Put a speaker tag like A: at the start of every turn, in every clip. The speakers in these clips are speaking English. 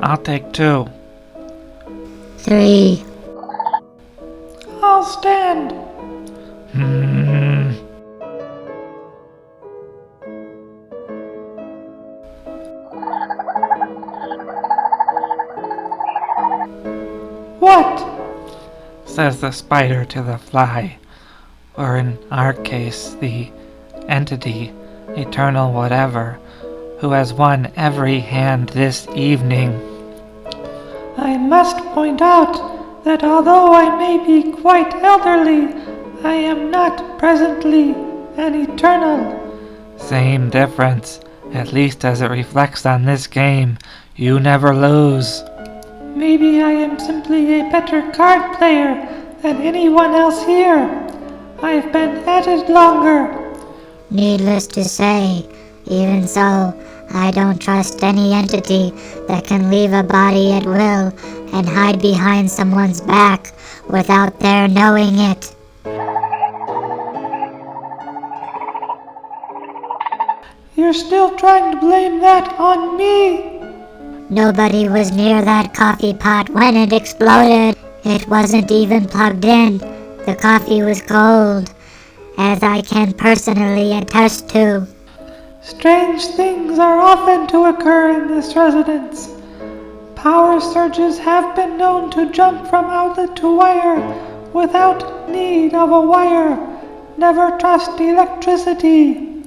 A: I'll take 2.
B: 3.
C: I'll stand. What?
A: Says the spider to the fly, or in our case, the entity, eternal whatever, who has won every hand this evening.
C: I must point out that although I may be quite elderly, I am not presently an eternal.
A: Same difference, at least as it reflects on this game. You never lose.
C: Maybe I am simply a better card player than anyone else here. I've been at it longer.
B: Needless to say, even so, I don't trust any entity that can leave a body at will and hide behind someone's back without their knowing it.
C: You're still trying to blame that on me?
B: Nobody was near that coffee pot when it exploded. It wasn't even plugged in. The coffee was cold, as I can personally attest to.
C: Strange things are often to occur in this residence. Power surges have been known to jump from outlet to wire without need of a wire. Never trust electricity.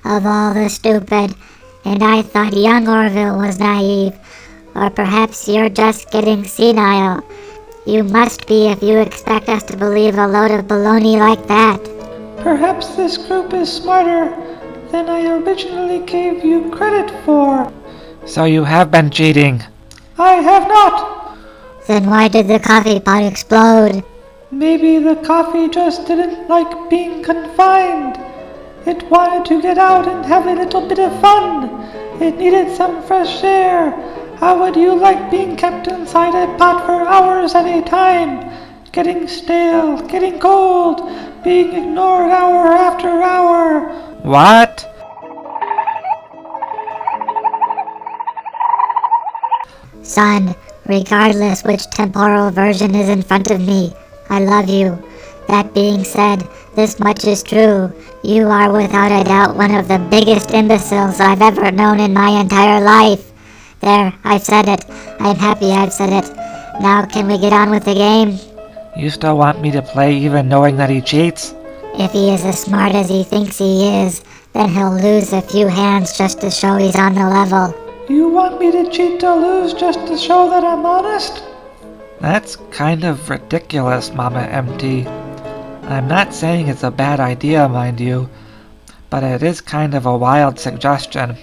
B: Of all the stupid, and I thought young Orville was naive. Or perhaps you're just getting senile. You must be if you expect us to believe a load of baloney like that.
C: Perhaps this group is smarter than I originally gave you credit for.
A: So you have been cheating.
C: I have not.
B: Then why did the coffee pot explode?
C: Maybe the coffee just didn't like being confined. It wanted to get out and have a little bit of fun. It needed some fresh air. How would you like being kept inside a pot for hours at a time? Getting stale, getting cold, being ignored hour after hour.
A: What?
B: Son, regardless which temporal version is in front of me, I love you. That being said, this much is true. You are without a doubt one of the biggest imbeciles I've ever known in my entire life. There, I've said it. I'm happy I've said it. Now can we get on with the game?
A: You still want me to play even knowing that he cheats?
B: If he is as smart as he thinks he is, then he'll lose a few hands just to show he's on the level.
C: You want me to cheat to lose just to show that I'm honest?
A: That's kind of ridiculous, Mama M.T. I'm not saying it's a bad idea, mind you, but it is kind of a wild suggestion.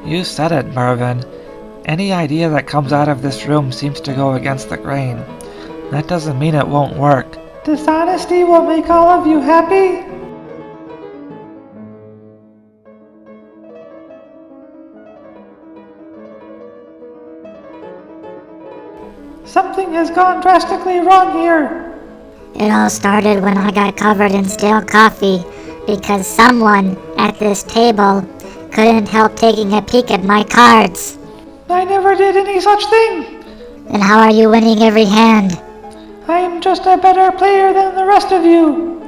A: You said it, Mervyn. Any idea that comes out of this room seems to go against the grain. That doesn't mean it won't work.
C: Dishonesty will make all of you happy? Something has gone drastically wrong here.
B: It all started when I got covered in stale coffee because someone at this table couldn't help taking a peek at my cards.
C: I never did any such thing.
B: Then how are you winning every hand?
C: I am just a better player than the rest of you.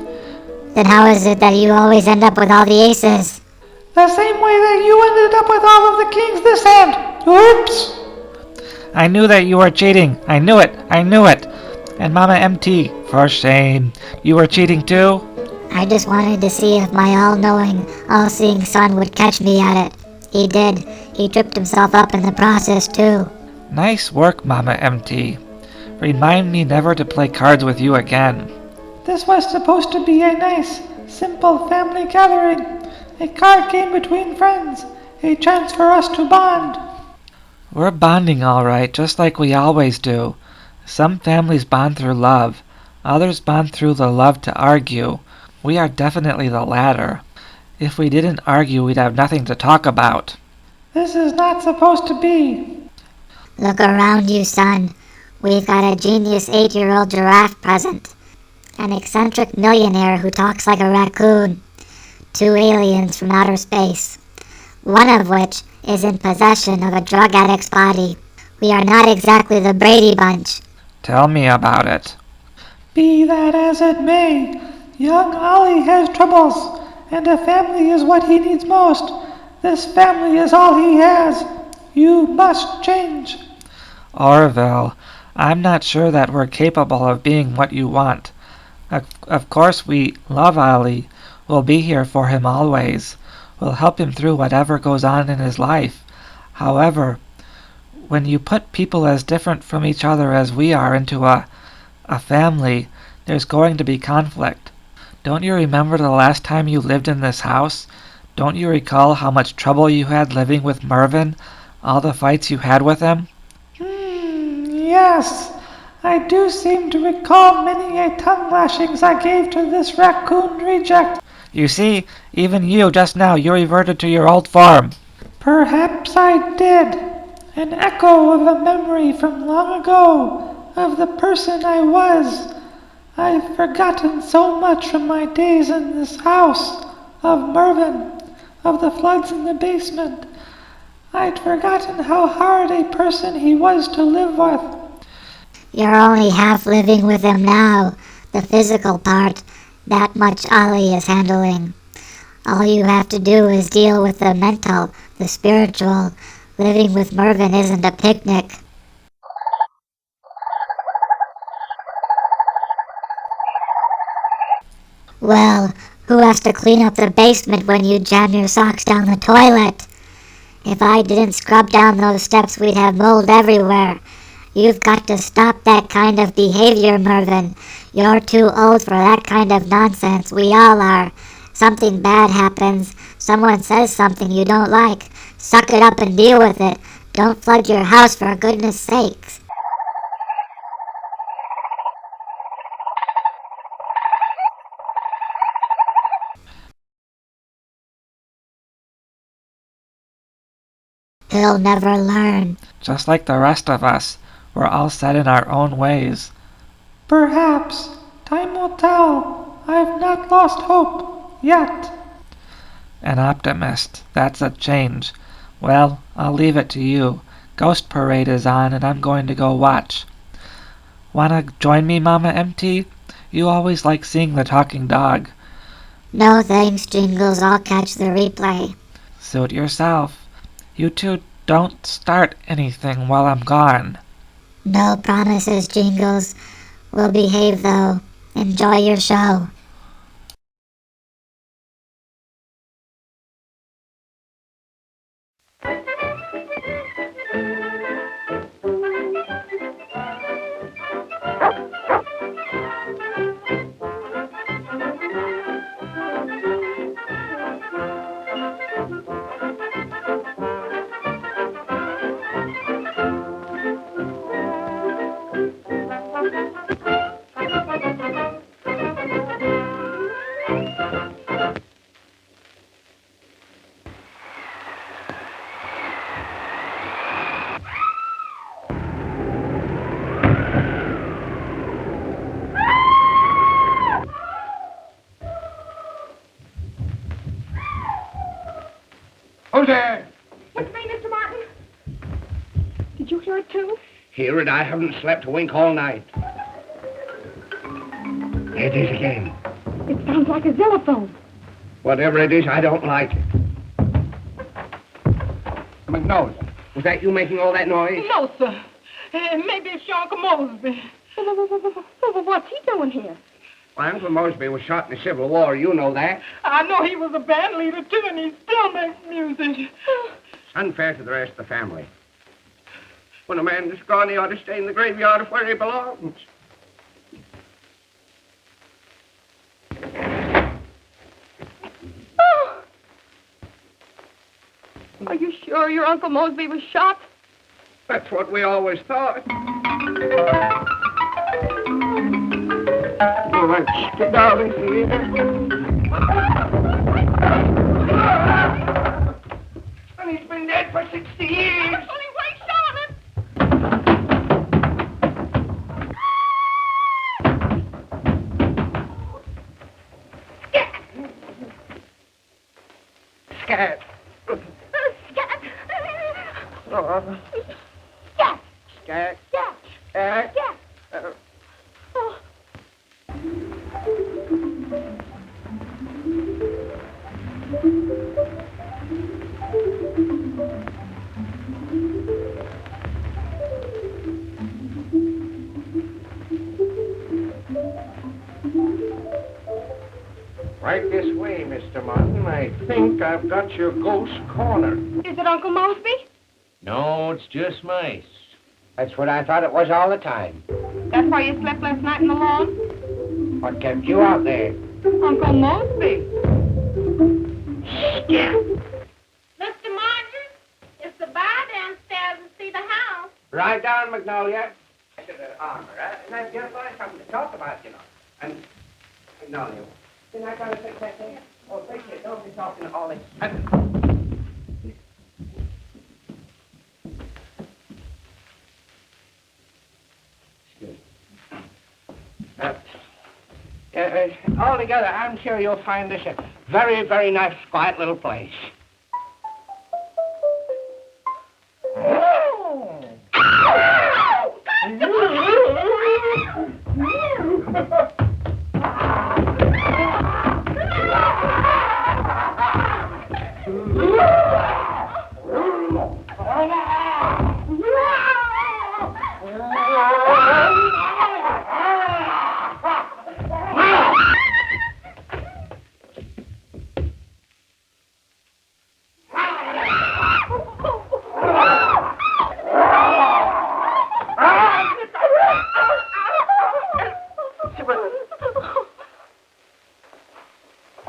B: Then how is it that you always end up with all the aces?
C: The same way that you ended up with all of the kings this hand. Oops!
A: I knew that you were cheating. I knew it. And Mama M.T, for shame. You were cheating too?
B: I just wanted to see if my all-knowing, all-seeing son would catch me at it. He did. He tripped himself up in the process too.
A: Nice work, Mama M.T. Remind me never to play cards with you again.
C: This was supposed to be a nice, simple family gathering. A card game between friends. A chance for us to bond.
A: We're bonding all right, just like we always do. Some families bond through love. Others bond through the love to argue. We are definitely the latter. If we didn't argue, we'd have nothing to talk about.
C: This is not supposed to be.
B: Look around you, son. We've got a genius 8-year-old giraffe present. An eccentric millionaire who talks like a raccoon. 2 aliens from outer space. One of which is in possession of a drug addict's body. We are not exactly the Brady Bunch.
A: Tell me about it.
C: Be that as it may, young Ollie has troubles, and a family is what he needs most. This family is all he has. You must change.
A: Orville, I'm not sure that we're capable of being what you want. Of course we love Ollie. We'll be here for him always. We'll help him through whatever goes on in his life. However, when you put people as different from each other as we are into a family, there's going to be conflict. Don't you remember the last time you lived in this house? Don't you recall how much trouble you had living with Mervyn? All the fights you had with him?
C: Yes. I do seem to recall many a tongue lashings I gave to this raccoon reject.
A: You see, even you just now, you reverted to your old form.
C: Perhaps I did. An echo of a memory from long ago, of the person I was. I've forgotten so much from my days in this house, of Mervyn, of the floods in the basement. I'd forgotten how hard a person he was to live with.
B: You're only half living with him now. The physical part, that much Ollie is handling. All you have to do is deal with the mental, the spiritual. Living with Mervyn isn't a picnic. Well, who has to clean up the basement when you jam your socks down the toilet? If I didn't scrub down those steps, we'd have mold everywhere. You've got to stop that kind of behavior, Mervyn. You're too old for that kind of nonsense. We all are. Something bad happens. Someone says something you don't like. Suck it up and deal with it. Don't flood your house for goodness sakes. He'll never learn.
A: Just like the rest of us, we're all set in our own ways.
C: Perhaps. Time will tell. I've not lost hope. Yet.
A: An optimist. That's a change. Well, I'll leave it to you. Ghost Parade is on and I'm going to go watch. Wanna join me, Mama M.T? You always like seeing the talking dog.
B: No thanks, Jingles. I'll catch the replay.
A: Suit yourself. You two don't start anything while I'm gone.
B: No promises, Jingles. We'll behave, though. Enjoy your show.
D: Who's there?
E: What's me, Mr. Martin? Did you hear it, too?
D: Hear it? I haven't slept a wink all night. It is again.
E: It sounds like a xylophone.
D: Whatever it is, I don't like it. McNose, was that you making all that noise?
E: No, sir. Maybe it's your Uncle Mosby. What's he doing here?
D: My Uncle Mosby was shot in the Civil War. You know that.
E: I know he was a band leader, too, and he still makes music.
D: It's unfair to the rest of the family. When a man is gone, he ought to stay in the graveyard of where he belongs.
E: Oh. Are you sure your Uncle Mosby was shot?
D: That's what we always thought. Oh, let's get down in here. And he's been dead for 60 years.
E: Only way shot him.
D: Scat.
E: Scat.
D: Oh.
E: Scat.
D: Scat.
E: Scat.
D: Scat.
E: Scat. Oh.
D: Right this way, Mr. Martin. I think I've got your ghost corner.
E: Is it Uncle Mosby?
F: No, it's just mice.
D: That's what I thought it was all the time.
E: That's why you slept last night in the lawn?
D: What kept you out there?
E: Uncle Mosby.
D: Yeah.
G: Mr. Martin, is the bar downstairs to see the house?
D: Ride down, Magnolia. To the armor, and I've just got something to talk about, you know. And, Magnolia, didn't I try to fix that thing? Oh, fix it. Don't be talking to all this. Altogether, I'm sure you'll find this a very, very nice, quiet little place.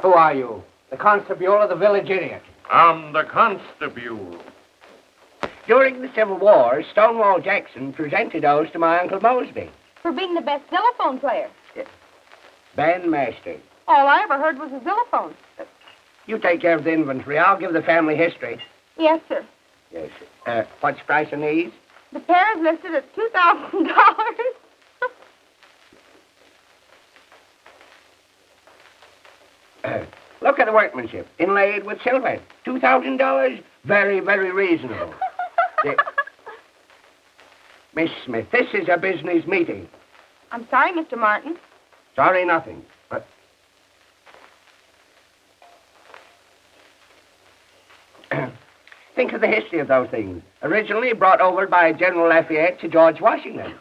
D: Who are you? The constable or the village idiot?
F: I'm the constable.
D: During the Civil War, Stonewall Jackson presented those to my Uncle Mosby.
E: For being the best xylophone player.
D: Bandmaster.
E: All I ever heard was a xylophone.
D: You take care of the inventory. I'll give the family history.
E: Yes, sir.
D: Yes. What's the price of these?
E: The pair is listed at $2,000.
D: Look at the workmanship. Inlaid with silver. $2,000? Very, very reasonable. Miss Smith, this is a business meeting.
E: I'm sorry, Mr. Martin.
D: Sorry, nothing. But think of the history of those things. Originally brought over by General Lafayette to George Washington.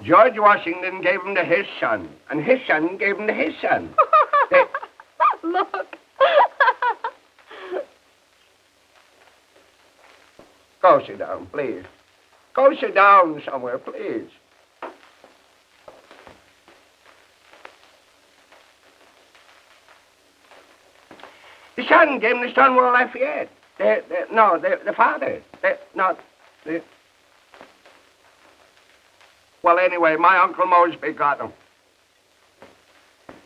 D: George Washington gave them to his son, and his son gave them to his son.
E: Look.
D: Go sit down, please. Go sit down somewhere, please. The son gave him to Stonewall Lafayette. The father. Well, anyway, my Uncle Mosby got them.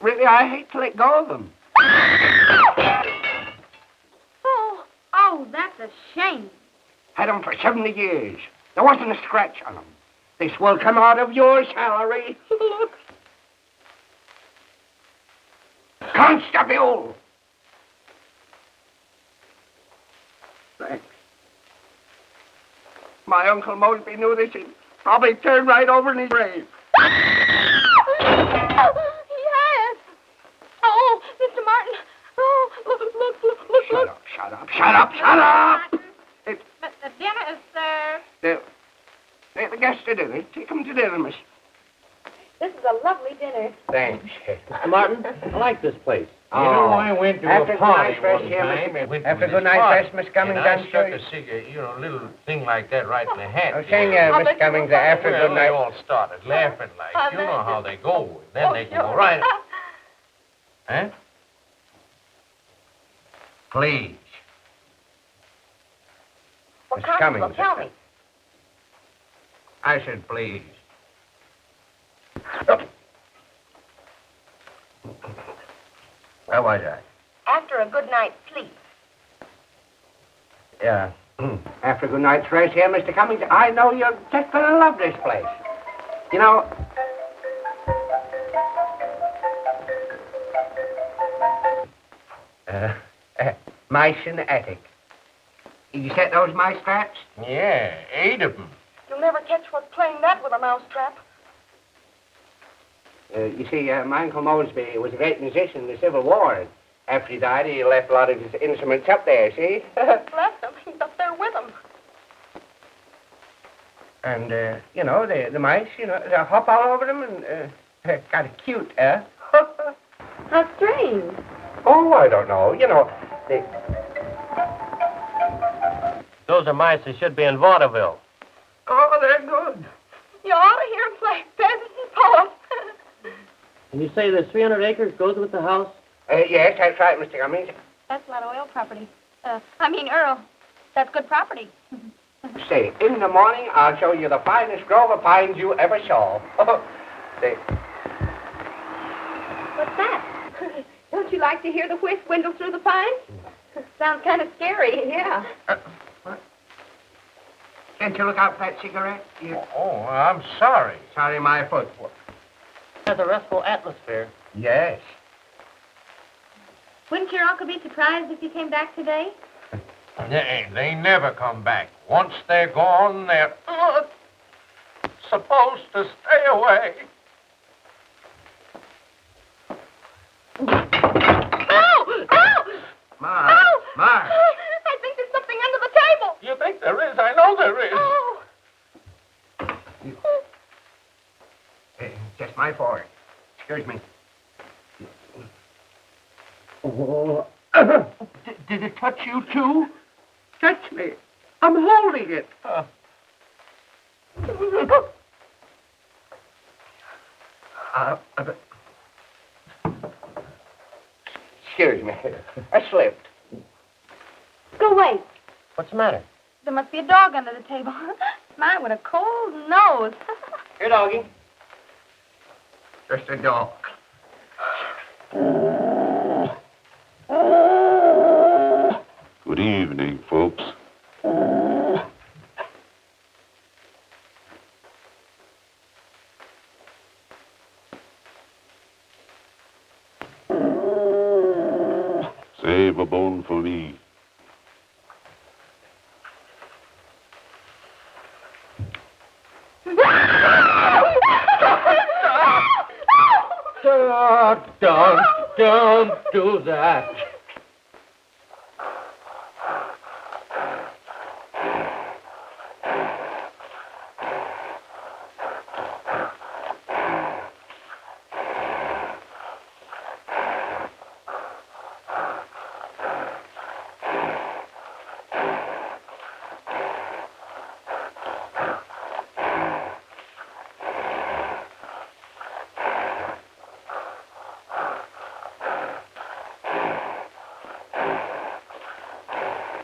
D: Really, I hate to let go of them.
G: Oh, that's a shame.
D: Had them for 70 years. There wasn't a scratch on them. This will come out of your salary.
E: Look.
D: Constable! Thanks. My Uncle Mosby knew this. He'd probably turn right over in his grave.
E: He has. Oh, Mr. Martin. Oh, look.
D: Shut up!
G: The dinner is served.
D: The guests to dinner. Take them to dinner, miss.
E: This is a lovely dinner.
D: Thanks.
H: Mr. Martin, I like this place.
F: You know, I went to
D: After
F: a
D: a
F: party
D: nice rest
F: one
D: here,
F: time.
D: Mr.
F: and went to
D: After a
F: this
D: good night's
F: party,
D: rest, Miss Cummings,
F: and I
D: I'm
F: stuck
D: sure
F: a cigarette, a little thing like that right in the hat.
D: I was saying, Miss Cummings, after a
F: Well,
D: good
F: they
D: night.
F: all started laughing like,
E: I
F: you know
E: imagine.
F: how they go. And then they can go right... Huh? Please.
E: Well,
D: Miss
E: Constable,
D: Cummings,
E: tell me.
F: I said please.
D: Where was I?
E: After a good night's sleep.
D: Yeah. After a good night's rest here, Mr. Cummings, I know you're just going to love this place. You know... mice in the attic. Did you set those mice traps?
F: Yeah, 8 of them.
E: You'll never catch what's playing that with a mousetrap.
D: You see, my Uncle Mosby was a great musician in the Civil War. And after he died, he left a lot of his instruments up there, see?
E: Bless him. He's up there with them.
D: And, you know, the mice, you know, they hop all over them and kind of cute, huh?
E: How strange.
D: Oh, I don't know. You know, they...
H: Those are mice that should be in vaudeville.
D: Oh, they're good.
E: You ought to hear him play peasants and poets.
H: And you say the 300 acres goes with the house?
D: Yes, that's right, Mr. Cummings.
E: That's a lot of oil property. Earl. That's good property.
D: Say, in the morning, I'll show you the finest grove of pines you ever saw. Say,
E: What's that? Don't you like to hear the whisk windle through the pines? Sounds kind of scary, yeah.
D: what? Can't you look out for that cigarette?
F: Oh, I'm sorry.
D: Sorry, my foot.
H: Has a restful atmosphere.
D: Yes.
G: Wouldn't your uncle be surprised if you came back today?
F: They never come back. Once they're gone, they're supposed to stay away.
E: Ow! Ow!
D: Ma.
E: Ow!
D: Ma.
E: I think there's something under the table.
F: You think there is? I know there is.
E: Oh.
D: Just my fault. Excuse me. Oh. Did it touch you, too? Touch me. I'm holding it. Excuse me. I slipped.
E: Go away.
H: What's the matter?
E: There must be a dog under the table. Mine with a cold nose.
D: Here, doggy. Just a dog.
I: Good evening, folks. Save a bone for me.
H: Don't do that.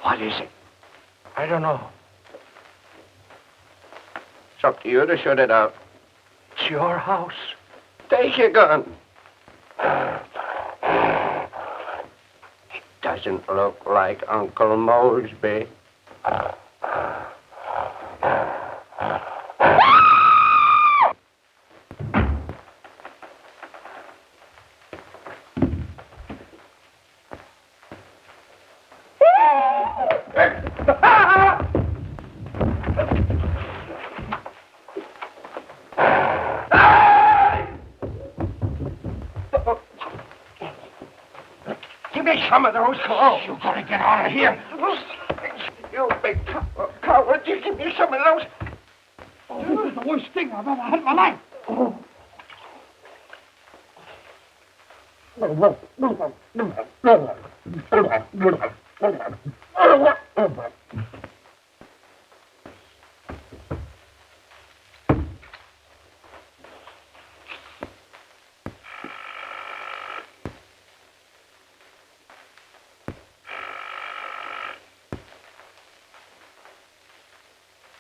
D: What is it?
F: I don't know.
D: It's up to you to shut it out. It's your house. Take your gun. It doesn't look like Uncle Mosby. Give me some of those. Oh, you gotta get out of here. You big coward. You give me some of those. Oh, this is the worst thing I've ever had in my life. Oh.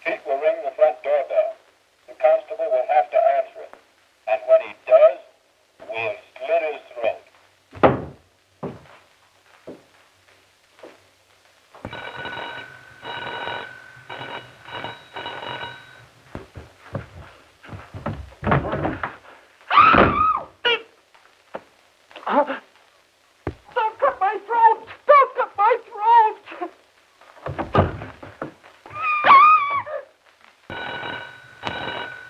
J: Kate will ring the front doorbell. The constable will have to answer it. And when he does, we'll slit his throat.
D: Don't cut my throat! Don't cut my throat!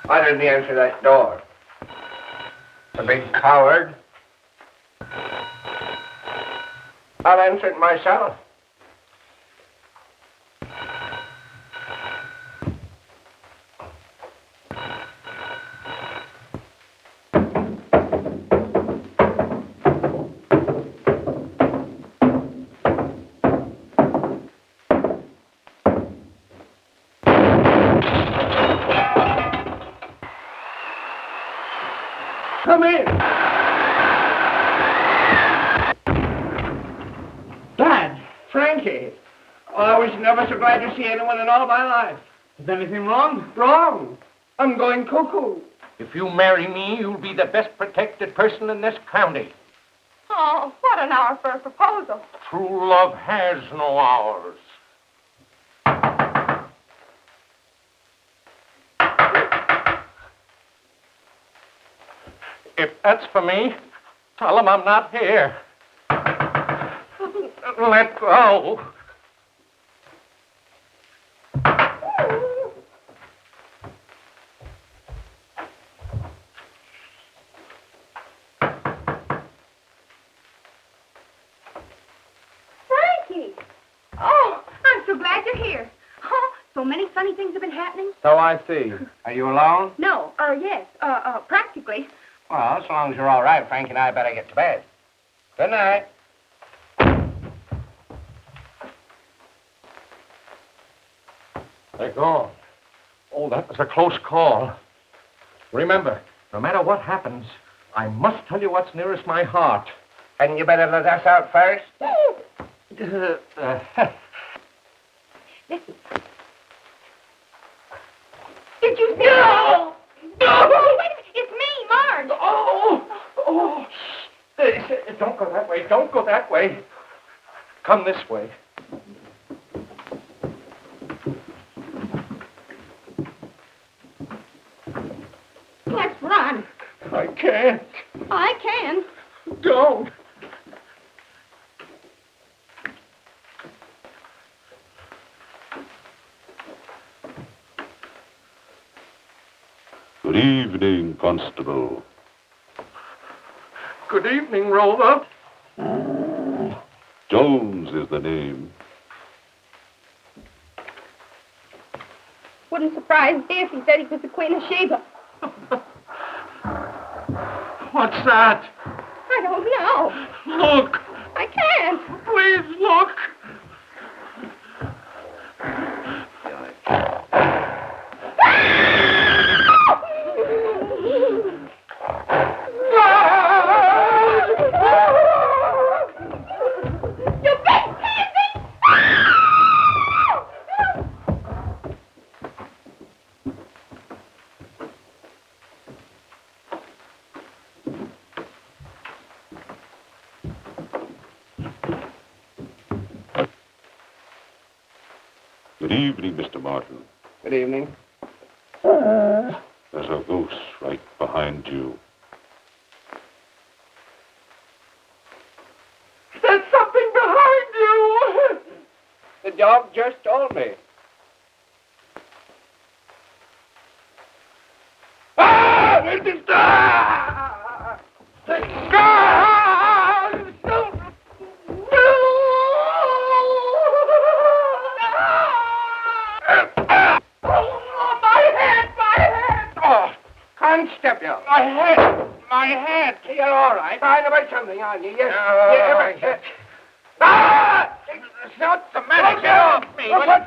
D: Why didn't he answer that door? The big coward. I'll answer it myself. Come in. Dad, Frankie. Oh, I was never so glad to see anyone in all my life.
H: Is anything wrong?
D: Wrong. I'm going cuckoo.
F: If you marry me, you'll be the best protected person in this county.
E: Oh, what an hour for a proposal.
F: True love has no hours. If that's for me, tell him I'm not here. Let go.
E: Frankie! Oh, I'm so glad you're here. Oh, so many funny things have been happening.
D: So I see. Are you alone?
E: No, yes, practically.
D: Well, so long as you're all right, Frank and I better get to bed. Good night.
F: They're gone. Oh, that was a close call. Remember, no matter what happens, I must tell you what's nearest my heart.
D: Hadn't you better let us out first?
E: Listen. Did you see? No! No! Wait a minute. It's me, Marge.
F: Oh! Don't go that way. Don't go that way. Come this way.
E: Let's run.
F: I can't.
E: I can.
F: Don't.
I: Good evening, Constable.
F: Good evening, Rover.
I: Jones is the name.
E: Wouldn't surprise me if he said he was the Queen of Sheba.
F: What's that?
E: I don't know.
F: Look.
E: I can't.
F: Please look.
I: Good evening, Mr. Martin.
D: Good evening.
I: There's a ghost right behind you.
D: There's something behind you! The dog just told me. Ah! trying to write something on you. Ah!
F: It's not the matter. Get off me.
D: What's that?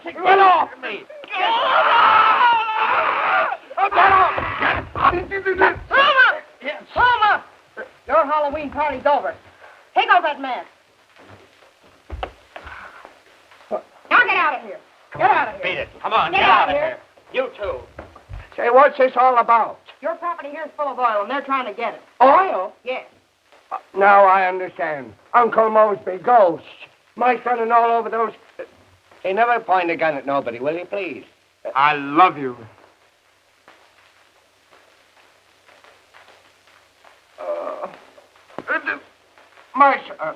F: Get off me.
E: Mama! Your Halloween party's over. Take off that mask. Now get out of here. Get out of here.
F: Beat it. Come on,
E: Get out of here.
F: You too.
D: Say, what's this all about?
E: Your property here is full of oil, and they're trying to get it.
D: Oil?
E: Yes.
D: Now I understand. Uncle Mosby, ghosts. My son and all over those... Hey, never point a gun at nobody, will you, please?
F: I love you.
D: My son.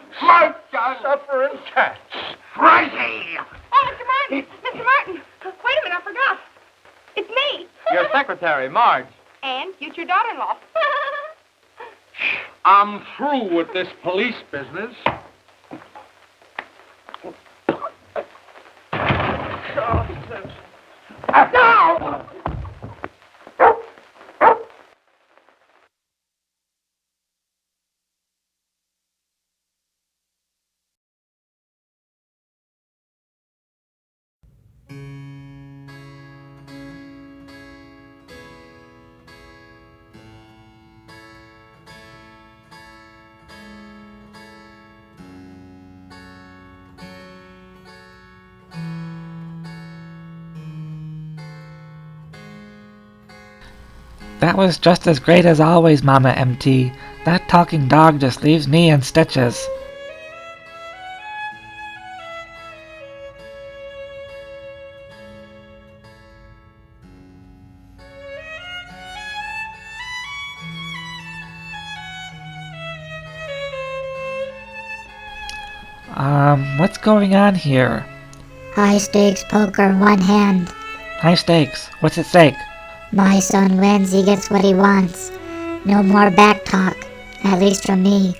D: Suffering cats.
F: Crazy.
E: Oh, Mr. Martin! Mr. Martin! Wait a minute, I forgot. It's me.
F: Your secretary, Marge.
E: And future daughter-in-law.
F: I'm through with this police business.
D: No!
A: That was just as great as always, Mama M.T. That talking dog just leaves me in stitches. What's going on here?
B: High stakes poker, one hand.
A: High stakes. What's at stake?
B: My son wins, he gets what he wants. No more back talk, at least from me.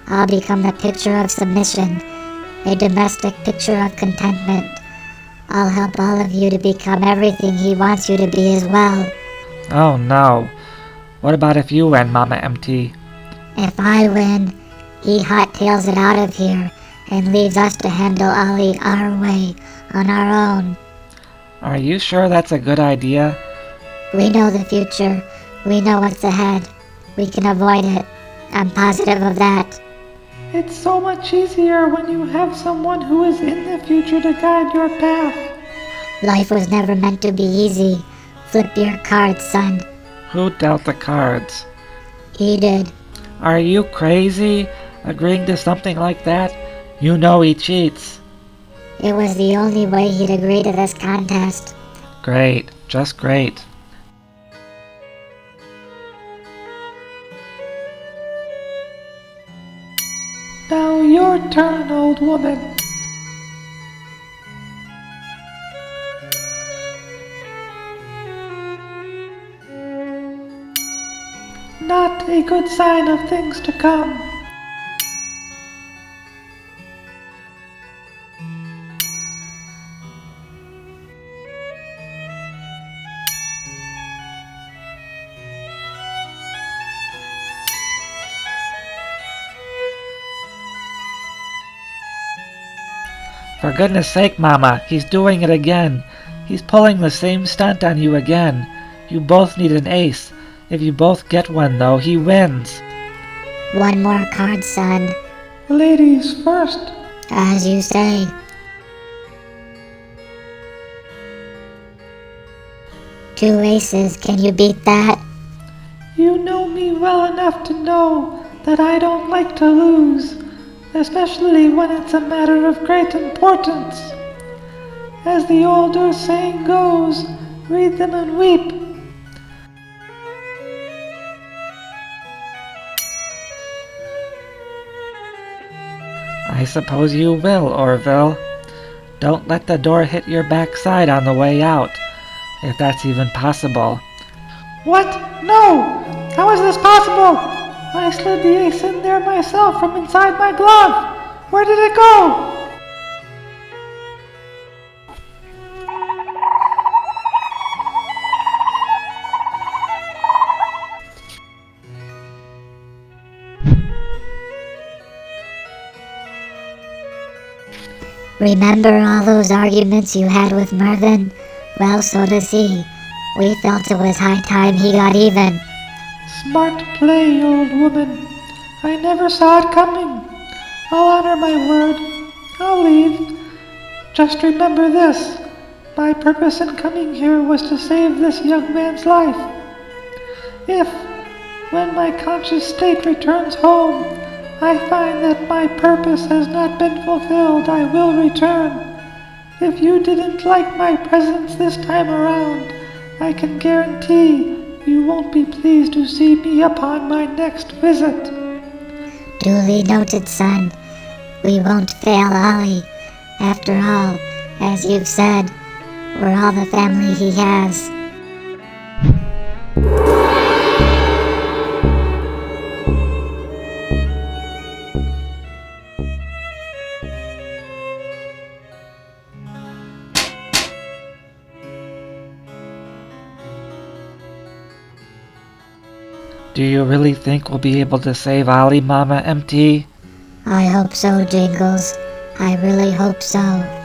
B: I'll become the picture of submission, a domestic picture of contentment. I'll help all of you to become everything he wants you to be as well.
A: Oh no. What about if you win, Mama M.T.?
B: If I win, he hot-tails it out of here and leaves us to handle Ollie our way, on our own.
A: Are you sure that's a good idea?
B: We know the future. We know what's ahead. We can avoid it. I'm positive of that.
C: It's so much easier when you have someone who is in the future to guide your path.
B: Life was never meant to be easy. Flip your cards, son.
A: Who dealt the cards?
B: He did.
A: Are you crazy? Agreeing to something like that? You know he cheats.
B: It was the only way he'd agree to this contest.
A: Great. Just great.
C: Now your turn, old woman. Not a good sign of things to come.
A: For goodness sake, Mama, he's doing it again. He's pulling the same stunt on you again. You both need an ace. If you both get one, though, he wins.
B: One more card, son.
C: Ladies first.
B: As you say. Two aces, can you beat that?
C: You know me well enough to know that I don't like to lose, especially when it's a matter of great importance. As the older saying goes, read them and weep.
A: I suppose you will, Orville. Don't let the door hit your backside on the way out, if that's even possible.
C: What? No! How is this possible? I slid the ace in there myself from inside my glove. Where did it go?
B: Remember all those arguments you had with Mervyn? Well, so does he. We felt it was high time he got even.
C: Smart play, old woman. I never saw it coming. I'll honor my word. I'll leave. Just remember this. My purpose in coming here was to save this young man's life. If, when my conscious state returns home, I find that my purpose has not been fulfilled, I will return. If you didn't like my presence this time around, I can guarantee you won't be pleased to see me upon my next visit.
B: Duly noted, son. We won't fail Ollie. After all, as you've said, we're all the family he has.
A: Do you really think we'll be able to save Ollie, Mama M.T?
B: I hope so, Jingles. I really hope so.